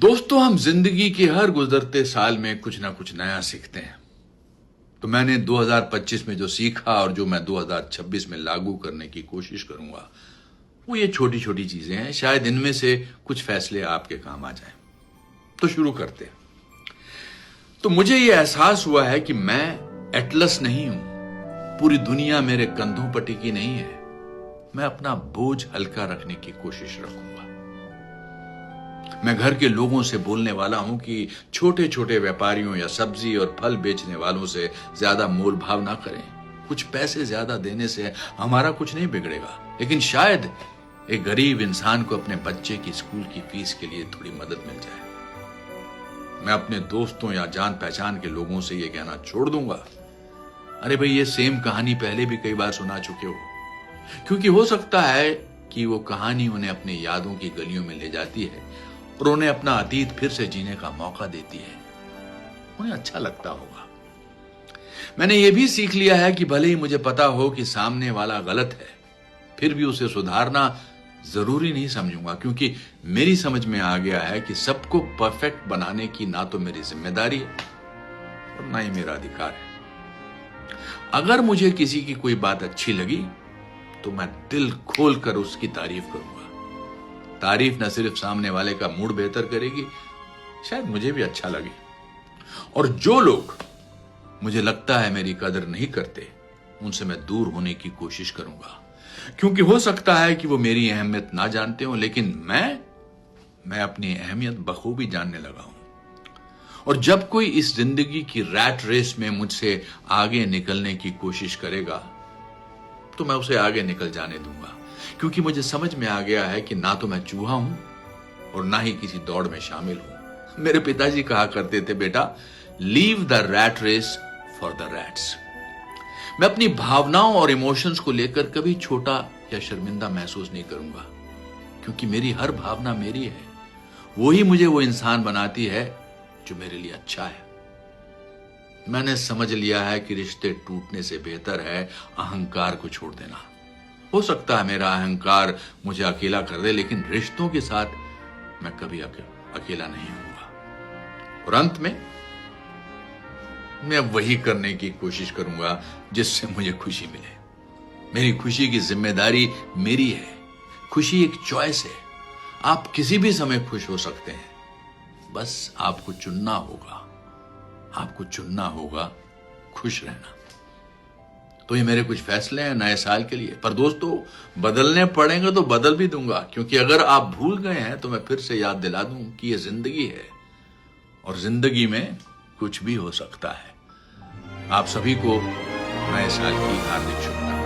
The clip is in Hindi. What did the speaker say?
दोस्तों, हम जिंदगी के हर गुजरते साल में कुछ ना कुछ नया सीखते हैं। तो मैंने 2025 में जो सीखा और जो मैं 2026 में लागू करने की कोशिश करूंगा, वो ये छोटी छोटी चीजें हैं। शायद इनमें से कुछ फैसले आपके काम आ जाएं। तो शुरू करते हैं। तो मुझे ये एहसास हुआ है कि मैं एटलस नहीं हूं, पूरी दुनिया मेरे कंधों पर टिकी नहीं है। मैं अपना बोझ हल्का रखने की कोशिश रखूंगा। मैं घर के लोगों से बोलने वाला हूं कि छोटे छोटे व्यापारियों या सब्जी और फल बेचने वालों से ज्यादा मोल भाव ना करें। कुछ पैसे ज्यादा देने से हमारा कुछ नहीं बिगड़ेगा, लेकिन शायद एक गरीब इंसान को अपने बच्चे की स्कूल की फीस के लिए थोड़ी मदद मिल जाए। मैं अपने दोस्तों या जान पहचान के लोगों से यह कहना छोड़ दूंगा, अरे भाई, ये सेम कहानी पहले भी कई बार सुना चुके हो। क्योंकि हो सकता है कि वो कहानी उन्हें अपनी यादों की गलियों में ले जाती है और उन्हें अपना अतीत फिर से जीने का मौका देती है। उन्हें अच्छा लगता होगा। मैंने यह भी सीख लिया है कि भले ही मुझे पता हो कि सामने वाला गलत है, फिर भी उसे सुधारना जरूरी नहीं समझूंगा, क्योंकि मेरी समझ में आ गया है कि सबको परफेक्ट बनाने की ना तो मेरी जिम्मेदारी है और ना ही मेरा अधिकार है। अगर मुझे किसी की कोई बात अच्छी लगी तो मैं दिल खोलकर उसकी तारीफ करूंगा। तारीफ न सिर्फ सामने वाले का मूड बेहतर करेगी, शायद मुझे भी अच्छा लगे। और जो लोग मुझे लगता है मेरी कदर नहीं करते, उनसे मैं दूर होने की कोशिश करूंगा। क्योंकि हो सकता है कि वो मेरी अहमियत ना जानते हो, लेकिन मैं अपनी अहमियत बखूबी जानने लगा हूं। और जब कोई इस जिंदगी की रैट रेस में मुझसे आगे निकलने की कोशिश करेगा, तो मैं उसे आगे निकल जाने दूंगा। क्योंकि मुझे समझ में आ गया है कि ना तो मैं चूहा हूं और ना ही किसी दौड़ में शामिल हूं। मेरे पिताजी कहा करते थे, बेटा, leave the rat race for the rats. मैं अपनी भावनाओं और इमोशंस को लेकर कभी छोटा या शर्मिंदा महसूस नहीं करूंगा, क्योंकि मेरी हर भावना मेरी है। वो ही मुझे वो इंसान बनाती है जो मेरे लिए अच्छा है। मैंने समझ लिया है कि रिश्ते टूटने से बेहतर है अहंकार को छोड़ देना। हो सकता है मेरा अहंकार मुझे अकेला कर दे, लेकिन रिश्तों के साथ मैं कभी अकेला नहीं होऊंगा। और अंत में मैं वही करने की कोशिश करूंगा जिससे मुझे खुशी मिले। मेरी खुशी की जिम्मेदारी मेरी है। खुशी एक चॉइस है। आप किसी भी समय खुश हो सकते हैं, बस आपको चुनना होगा। आपको चुनना होगा खुश रहना। तो ये मेरे कुछ फैसले हैं नए साल के लिए। पर दोस्तों, बदलने पड़ेंगे तो बदल भी दूंगा, क्योंकि अगर आप भूल गए हैं तो मैं फिर से याद दिला दूं कि ये जिंदगी है और जिंदगी में कुछ भी हो सकता है। आप सभी को नए साल की हार्दिक शुभकामनाएं।